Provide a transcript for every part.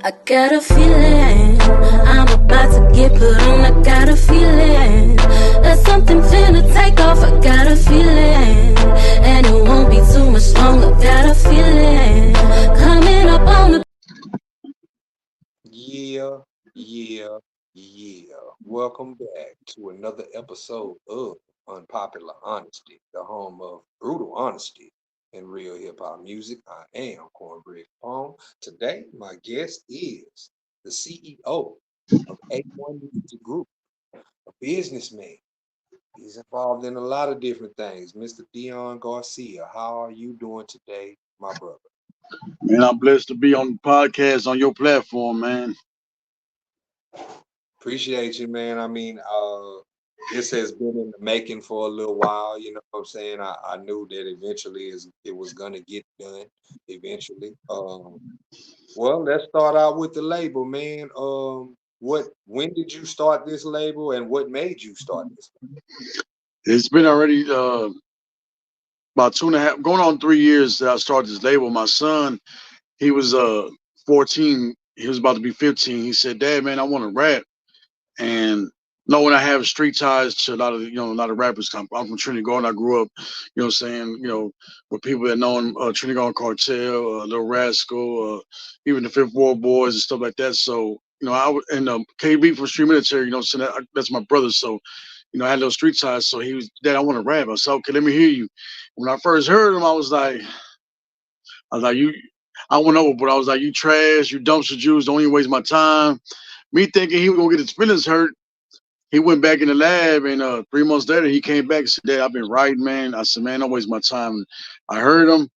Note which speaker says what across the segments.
Speaker 1: I got a feeling I'm about to get put on. I got a feeling that something finna take off. I got a feeling, and it won't be too much longer. Got a feeling coming up on the.
Speaker 2: Yeah, yeah, yeah. Welcome back to another episode of Unpopular Honesty, the home of brutal honesty and real hip hop music. I am Cornbread Capone. Today, my guest is the CEO of A1 Music Group, a businessman. He's involved in a lot of different things. Mr. Dion Garcia, how are you doing today, my brother?
Speaker 3: Man, I'm blessed to be on the podcast on your platform, man.
Speaker 2: Appreciate you, man. This has been in the making for a little while, you know what I'm saying? I knew that eventually it was gonna get done eventually. Well, let's start out with the label, man. When did you start this label and what made you start this?
Speaker 3: It's been already about 2.5, going on 3 years that I started this label. My son, he was 14. He was about to be 15. He said, "Dad, man, I want to rap." And knowing I have street ties to a lot of a lot of rappers. I'm from Trinity Garden. I grew up, with people that know Trinity Garden Cartel, Lil Rascal, even the Fifth Ward Boys and stuff like that. So I was and KB from Street Military. So that's my brother. So I had those street ties. So he was, "Dad, I want to rap." I said, "Okay, let me hear you." When I first heard him, I was like, "You." I went over, but I was like, "You trash, you dumpster juice, don't even waste my time." Me thinking he was gonna get his feelings hurt. He went back in the lab, and 3 months later, he came back and said, "Dad, I've been writing, man." I said, "Man, don't waste my time." I heard him.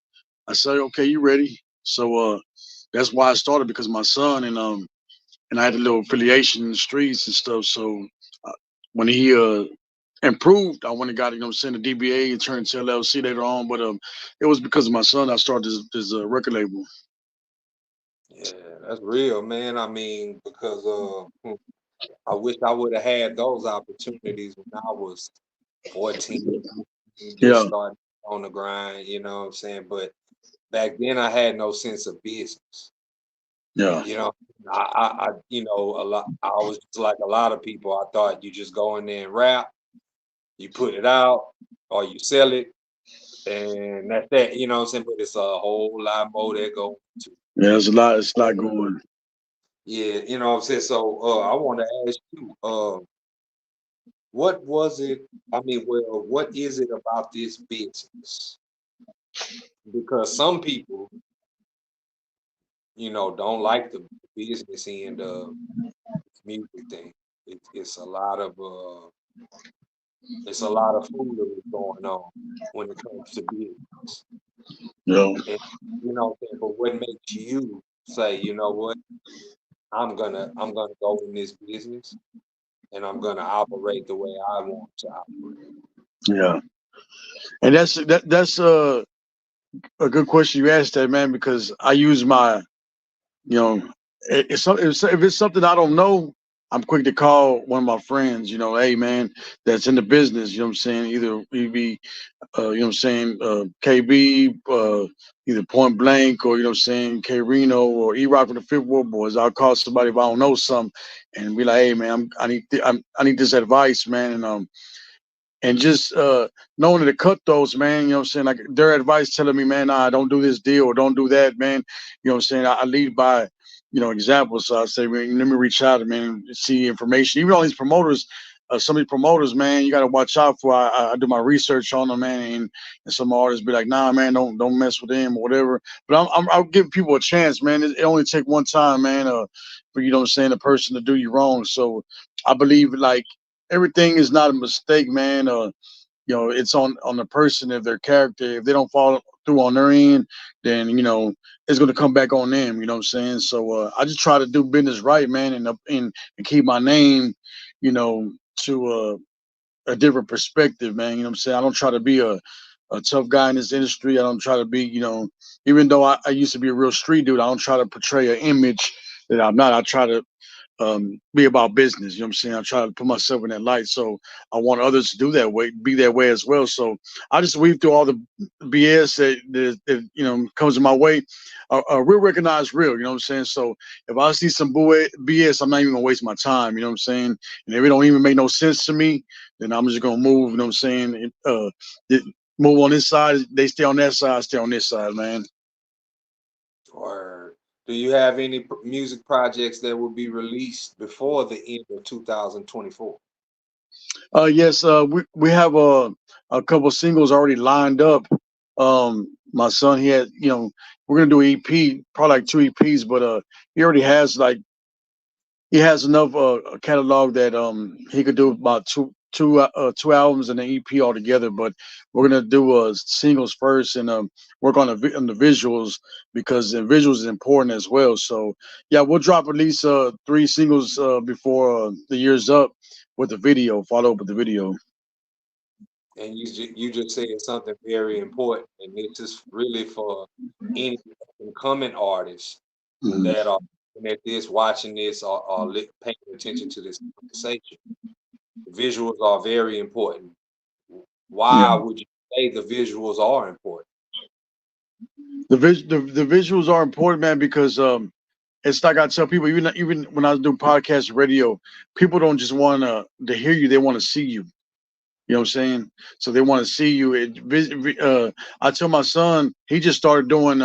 Speaker 3: I said, "Okay, you ready?" So that's why I started, because of my son, and I had a little affiliation in the streets and stuff. So uh, when he improved, I went and got the DBA and turned to LLC later on. But it was because of my son I started this record label.
Speaker 2: Yeah, that's real, man. Because I wish I would have had those opportunities when I was 14, just
Speaker 3: Yeah,
Speaker 2: starting on the grind, you know what I'm saying? But back then I had no sense of business.
Speaker 3: yeah,
Speaker 2: You know, a lot. I was just like a lot of people. I thought you just go in there and rap, you put it out, or you sell it, and that's that. You know what I'm saying? But it's a whole lot more that go into.
Speaker 3: yeah. It's a lot going.
Speaker 2: Yeah, you know what I'm saying. So, I want to ask you, what was it? What is it about this business? Because some people, don't like the business end of this music thing. It's a lot of foolery going on when it comes to business.
Speaker 3: Yeah.
Speaker 2: And what I'm saying, but what makes you say, you know what, I'm gonna go in this business and I'm gonna operate the way I want to operate.
Speaker 3: Yeah, and that's a good question you asked that, man, because I use my, you know, if it's something I don't know, I'm quick to call one of my friends, "Hey, man, that's in the business," you know what I'm saying? Either he be, KB, either Point Blank, or, K Reno, or E-Rock from the Fifth Ward Boys. I'll call somebody if I don't know something and be like, "Hey, man, I need this advice, man." And just knowing to cut those, man, you know what I'm saying? Like their advice telling me, "Man, nah, don't do this deal or don't do that, man." You know what I'm saying? I lead by, examples. So I say, "Man, let me reach out and, man, see information." Even all these promoters, some of these promoters, man, you got to watch out for. I do my research on them, man, and some artists be like, "Nah, man, don't mess with them or whatever." But I'll give people a chance, man. It only take one time, man, for, the person to do you wrong. So I believe, like, everything is not a mistake, man. It's on the person, if their character, if they don't follow through on their end, then it's gonna come back on them. You know what I'm saying? So I just try to do business right, man, and keep my name, to a different perspective, man. You know what I'm saying? I don't try to be a tough guy in this industry. I don't try to be, even though I used to be a real street dude, I don't try to portray an image that I'm not. I try to be about business. You know what I'm saying? I try to put myself in that light. So I want others to do that way, be that way as well. So I just weave through all the BS that comes in my way. Real recognize real. You know what I'm saying? So if I see some BS, I'm not even gonna waste my time. You know what I'm saying? And if it don't even make no sense to me, then I'm just gonna move. You know what I'm saying? Move on this side. They stay on that side. I stay on this side, man.
Speaker 2: Or do you have any music projects that will be released before the end of 2024?
Speaker 3: Yes, we have a couple singles already lined up. My son, he had, we're gonna do EP, probably like two EPs, but he already has he has enough catalog that he could do about two albums and an EP altogether. But we're gonna do singles first and work on the visuals because the visuals is important as well. So yeah, we'll drop at least three singles before the year's up with the video. Follow up with the video.
Speaker 2: And you just said something very important, and this is really for any incoming artists
Speaker 3: Mhm.
Speaker 2: that are looking at this, watching this, or paying attention to this conversation. Visuals are very important.
Speaker 3: Yeah,
Speaker 2: Why would you say the visuals are important?
Speaker 3: the visuals are important, man, because it's like I tell people, even when I do podcast radio, people don't just want to hear you; they want to see you. You know what I'm saying? So they want to see you. I tell my son, he just started doing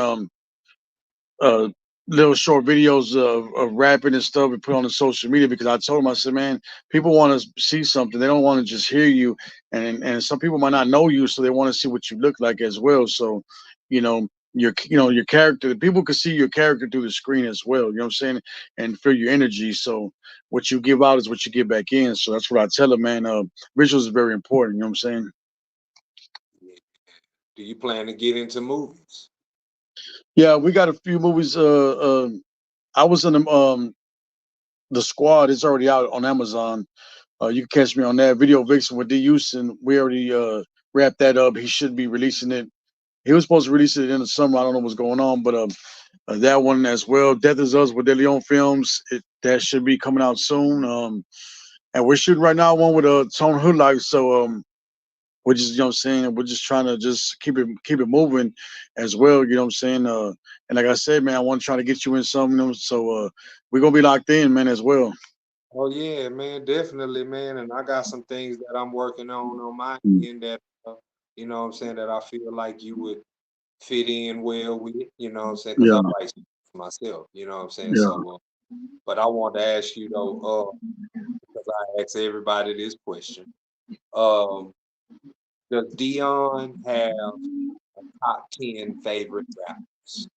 Speaker 3: uh, little short videos of rapping and stuff and put on the social media because I told him, I said, man, people want to see something. They don't want to just hear you. And some people might not know you, so they want to see what you look like as well. So, your character, people can see your character through the screen as well. You know what I'm saying? And feel your energy. So what you give out is what you get back in. So that's what I tell them, man. Visuals is very important. You know what I'm saying?
Speaker 2: Yeah. Do you plan to get into movies?
Speaker 3: Yeah, we got a few movies. I was in the Squad. It's already out on Amazon. You can catch me on that. Video Vixen with D. Houston. We already wrapped that up. He should be releasing it. He was supposed to release it in the summer. I don't know what's going on, but that one as well. Death is Us with De Leon Films. That should be coming out soon. And we're shooting right now one with Tone Hood. So we're just, what I'm saying, we're just trying to just keep it moving as well. You know what I'm saying? And like I said, man, I want to try to get you in some. So we're gonna be locked in, man, as well.
Speaker 2: Oh yeah, man, definitely, man. And I got some things that I'm working on my
Speaker 3: Mm.
Speaker 2: end that you know what I'm saying, that I feel like you would fit in well with, you know what I'm saying, because I
Speaker 3: Yeah,
Speaker 2: write myself, you know what I'm saying.
Speaker 3: yeah.
Speaker 2: So, but I want to ask you though, because I ask everybody this question. Um, does Dion have top 10 favorite rappers?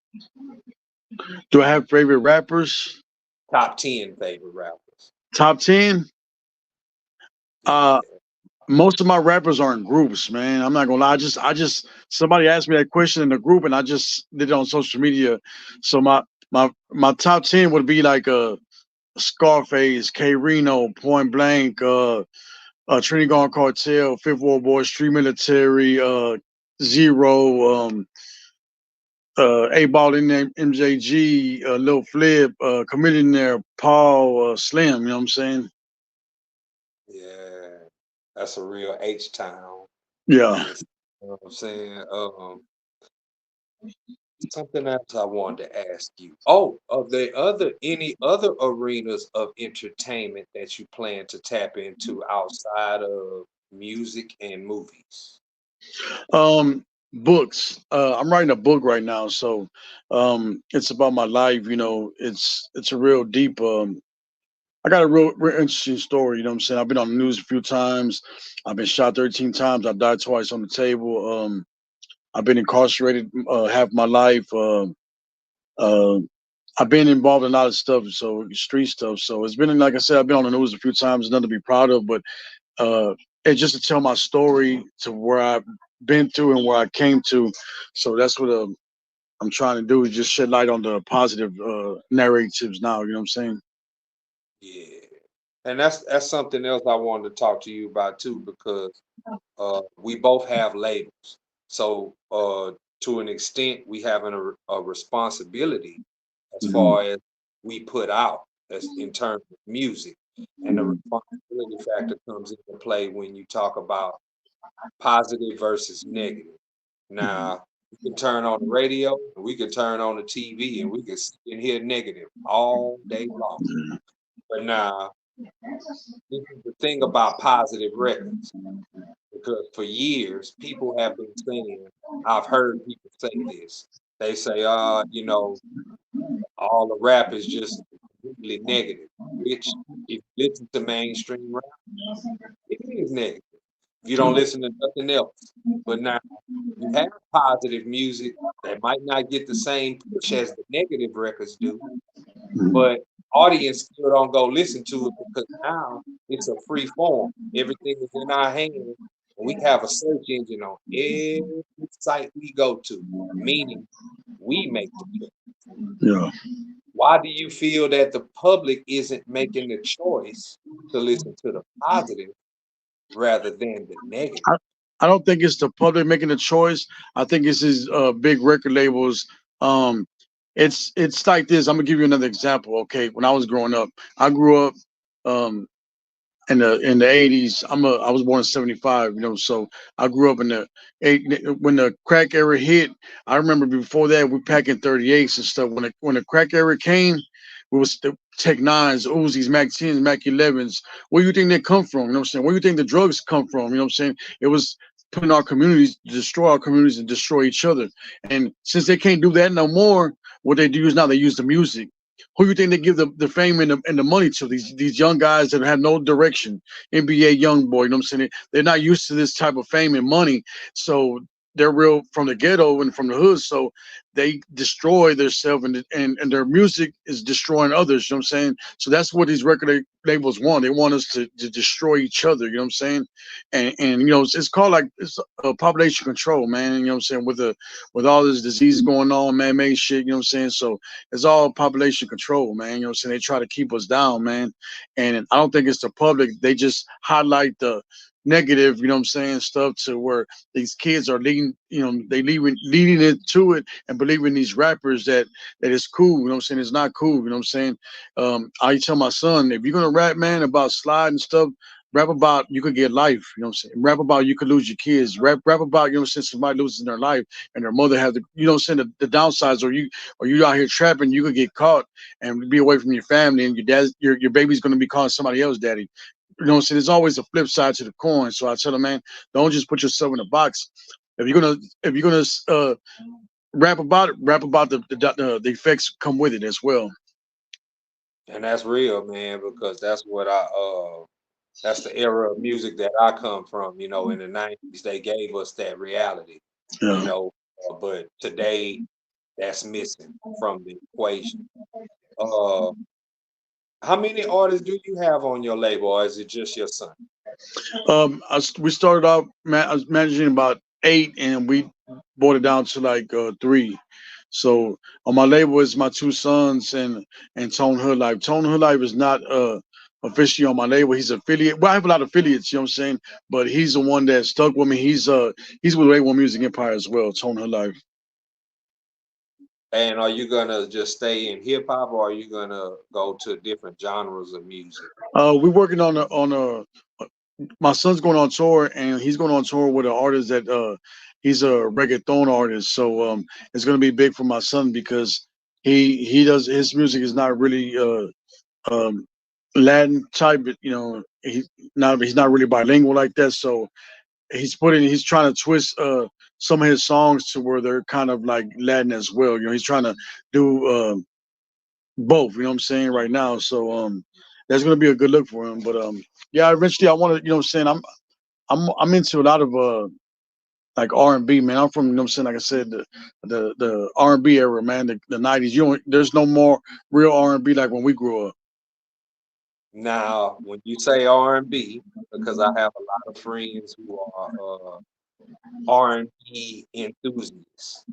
Speaker 3: Do I have favorite rappers?
Speaker 2: Top 10 favorite rappers.
Speaker 3: Top 10? Uh,
Speaker 2: Yeah.
Speaker 3: most of my rappers are in groups, man. I'm not gonna lie. Somebody asked me that question in the group, and I just did it on social media. So my top 10 would be like Scarface, K Reno, Point Blank, Trinity Gone Cartel, Fifth Ward Boys, Street Military, Zero, A Ball in there, MJG, Lil Flip, Committing there, Paul, Slim. You know what I'm saying?
Speaker 2: Yeah. That's a real H town.
Speaker 3: Yeah.
Speaker 2: You know what I'm saying? Something else I wanted to ask you. Oh, are there any other arenas of entertainment that you plan to tap into outside of music and movies?
Speaker 3: Books. I'm writing a book right now, so it's about my life. It's a real deep. I got a real interesting story. You know what I'm saying? I've been on the news a few times. I've been shot 13 times. I died twice on the table. I've been incarcerated half my life. Uh, I've been involved in a lot of stuff, so street stuff. So it's been like I said, I've been on the news a few times. Nothing to be proud of, but it's just to tell my story to where I've been to and where I came to. So that's what I'm trying to do is just shed light on the positive narratives now. You know what I'm saying?
Speaker 2: Yeah. And that's something else I wanted to talk to you about too, because we both have labels. So to an extent, we have a responsibility as
Speaker 3: Hmm.
Speaker 2: far as we put out. as in terms of music. And the responsibility factor comes into play when you talk about positive versus negative. Now, we can turn on the radio, and we can turn on the TV, and we can sit and hear negative all day long. But now, this is the thing about positive records, because for years, people have been saying, I've heard people say this. They say, all the rap is just completely negative, which, if you listen to mainstream rap, it is negative. If you don't listen to nothing else. But now, you have positive music that might not get the same push as the negative records do, but audience still don't go listen to it because now it's a free form. Everything is in our hands, and we have a search engine on every site we go to, meaning we make the choice.
Speaker 3: Yeah.
Speaker 2: Why do you feel that the public isn't making the choice to listen to the positive rather than the negative?
Speaker 3: I, I don't think it's the public making the choice. I think it's these big record labels. Um, it's like this. I'm gonna give you another example. Okay, when I was growing up, I grew up um, in the 80s. I was born in 75. So I grew up in the eight when the crack era hit. I remember before that we packing 38s and stuff. When the crack era came, we was the Tech Nines, Uzis, Mac 10s, Mac 11s. Where do you think they come from? You know what I'm saying? Where do you think the drugs come from? You know what I'm saying? It was put in our communities, destroy our communities, and destroy each other. And since they can't do that no more, what they do is now they use the music. Who you think they give the fame and the money to? These young guys that have no direction. NBA young boy, you know what I'm saying? They're not used to this type of fame and money. So they're real from the ghetto and from the hood. So they destroy themselves and their music is destroying others, you know what I'm saying? So that's what these record labels want. They want us to destroy each other, you know what I'm saying? And it's called like it's population control, man. You know what I'm saying? With all this disease going on, man-made shit, you know what I'm saying? So it's all population control, man. You know what I'm saying? They try to keep us down, man. And I don't think it's the public. They just highlight the negative, you know what I'm saying, stuff to where these kids are leading, they leading it to it and believing these rappers that it's cool, you know what I'm saying? It's not cool, you know what I'm saying? I tell my son, if you're gonna rap, man, about slide and stuff, rap about you could get life, you know what I'm saying? Rap about you could lose your kids. Rap about, you know what I'm saying, somebody losing their life and their mother has the, you know what I'm saying, the downsides, or you out here trapping, you could get caught and be away from your family, and your baby's gonna be calling somebody else daddy. You know what I'm saying? There's always a flip side to the coin. So I tell them, man, don't just put yourself in a box. If you're gonna rap about it, rap about the effects come with it as well.
Speaker 2: And that's real, man, because that's the era of music that I come from. In the 90s, they gave us that reality, you
Speaker 3: Yeah.
Speaker 2: know, but today that's missing from the equation. Uh, how many artists do you have on your label, or is it just your son?
Speaker 3: We started out I was managing about 8, and we brought it down to like 3. So on my label is my 2 sons and Tone Hood Life. Tone Hood Life is not officially on my label. He's affiliate. Well, I have a lot of affiliates, you know what I'm saying? But he's the one that stuck with me. He's with A1 Music Empire as well. Tone Hood Life.
Speaker 2: And are you gonna just stay in hip hop, or are you gonna go to different genres of music?
Speaker 3: We're working on a my son's going on tour, and he's going on tour with an artist that he's a reggaeton artist. So it's going to be big for my son because he does his music is not really Latin type. He's not really bilingual like that. So he's trying to twist some of his songs to where they're kind of like Latin as well. He's trying to do both. You know what I'm saying right now. So that's going to be a good look for him. But yeah, eventually I want to. You know what I'm saying. I'm into a lot of like R&B, man. I'm from, you know what I'm saying, like I said, the R&B era, man, the 90s. There's no more real R&B like when we grew up.
Speaker 2: Now, when you say R&B, because I have a lot of friends who are R&B enthusiasts,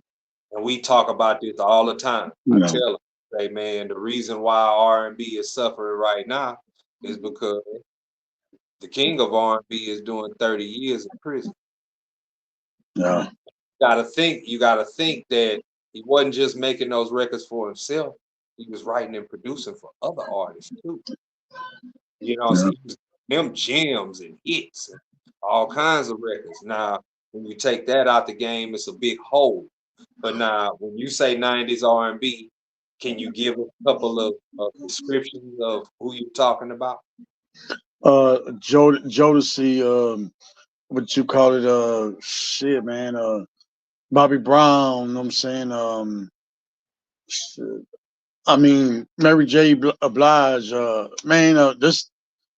Speaker 2: and we talk about this all the time.
Speaker 3: You
Speaker 2: I
Speaker 3: know.
Speaker 2: tell them, say, man, the reason why R&B is suffering right now is because the king of R&B is doing 30 years in prison.
Speaker 3: Yeah.
Speaker 2: You gotta think that he wasn't just making those records for himself. he was writing and producing for other artists too. You know, so he was them gems and hits and all kinds of records. Now, when you take that out the game, it's a big hole. But now, when you say '90s R&B, can you give a couple of descriptions of who you're talking about?
Speaker 3: Jodeci, what you call it, shit, man, Bobby Brown, you know what I'm saying, shit. I mean, Mary J. Blige, man, this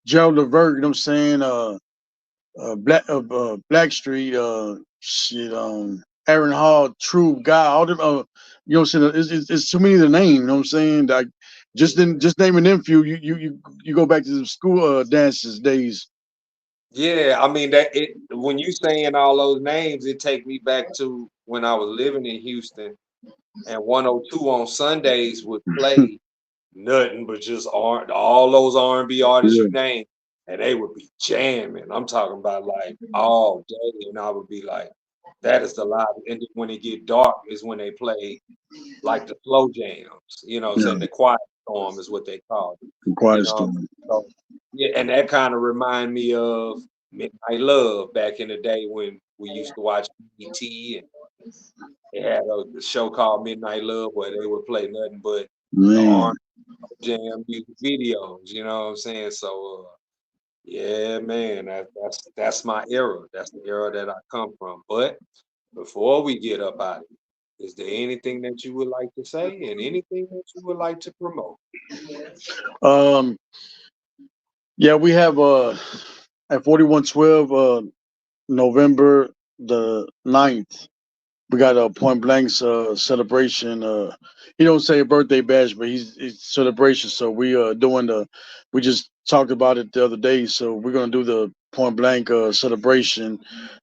Speaker 3: Gerald Levert, you know what I'm saying, Blackstreet, shit, Aaron Hall, True Guy, all them, you know what I'm saying, it's too many to name, you know what I'm saying, like, just naming them few, you go back to the school, dances days.
Speaker 2: Yeah, I mean that it when you saying all those names, it take me back to when I was living in Houston and 102 on Sundays would play nothing but just all those R&B artists you
Speaker 3: Yeah,
Speaker 2: name, and they would be jamming. I'm talking about like all day, and I would be like, that is the live. And then when it get dark is when they play like the slow jams, you know,
Speaker 3: yeah,
Speaker 2: saying the quiet storm is what they call it, you
Speaker 3: Quiet
Speaker 2: know.
Speaker 3: Storm.
Speaker 2: So yeah, and that kind of remind me of Midnight Love back in the day when we used to watch BET and they had a show called Midnight Love where they would play nothing but the
Speaker 3: Man,
Speaker 2: jam music videos, you know what I'm saying? So yeah, man, that's my era. That's the era that I come from. But before we get up out of here, is there anything that you would like to say and anything that you would like to promote?
Speaker 3: um, yeah, we have at 4112, November the 9th. We got a Point Blank's celebration. He don't say a birthday bash, but he's celebration. So we doing the. We just talked about it the other day. So we're gonna do the Point Blank celebration.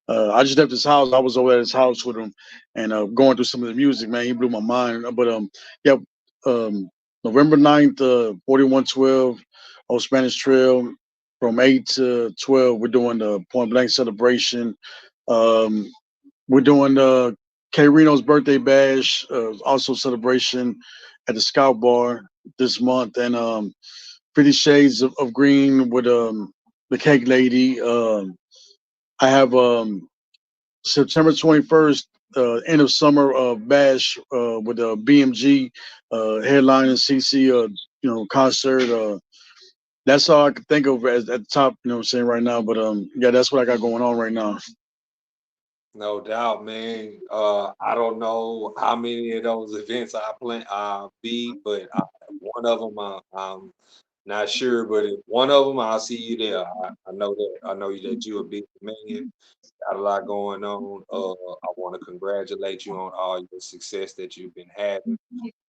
Speaker 3: I just left his house. I was over at his house with him, and going through some of the music. Man, he blew my mind. But yeah, um, November 9th, 4112, Old Spanish Trail, from 8 to 12. We're doing the Point Blank celebration. Um, we're doing K Reno's birthday bash, also celebration at the Scout Bar this month, and 50 Shades of Green with the Cake Lady. I have September 21st, end of summer bash with BMG headlining CC, concert. That's all I can think of at the top, you know what I'm saying, right now. But yeah, that's what I got going on right now.
Speaker 2: No doubt, man. I don't know how many of those events I plan be, but one of them I'm not sure. But if one of them, I'll see you there. I know that. I know that you're a big man. Got a lot going on. I want to congratulate you on all your success that you've been having.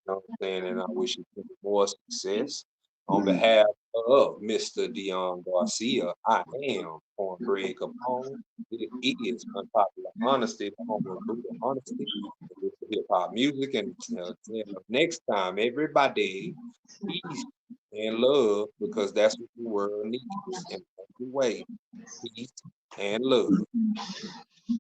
Speaker 2: Know what I'm saying? And I wish you more success. On
Speaker 3: Mm.
Speaker 2: behalf of Mr. Dion Garcia, I am Cornbread Capone. It is Unpopular Honesty, the home of brutal honesty, with hip hop music. And until next time, everybody, peace and love, because that's what the world needs in every way. Peace and love.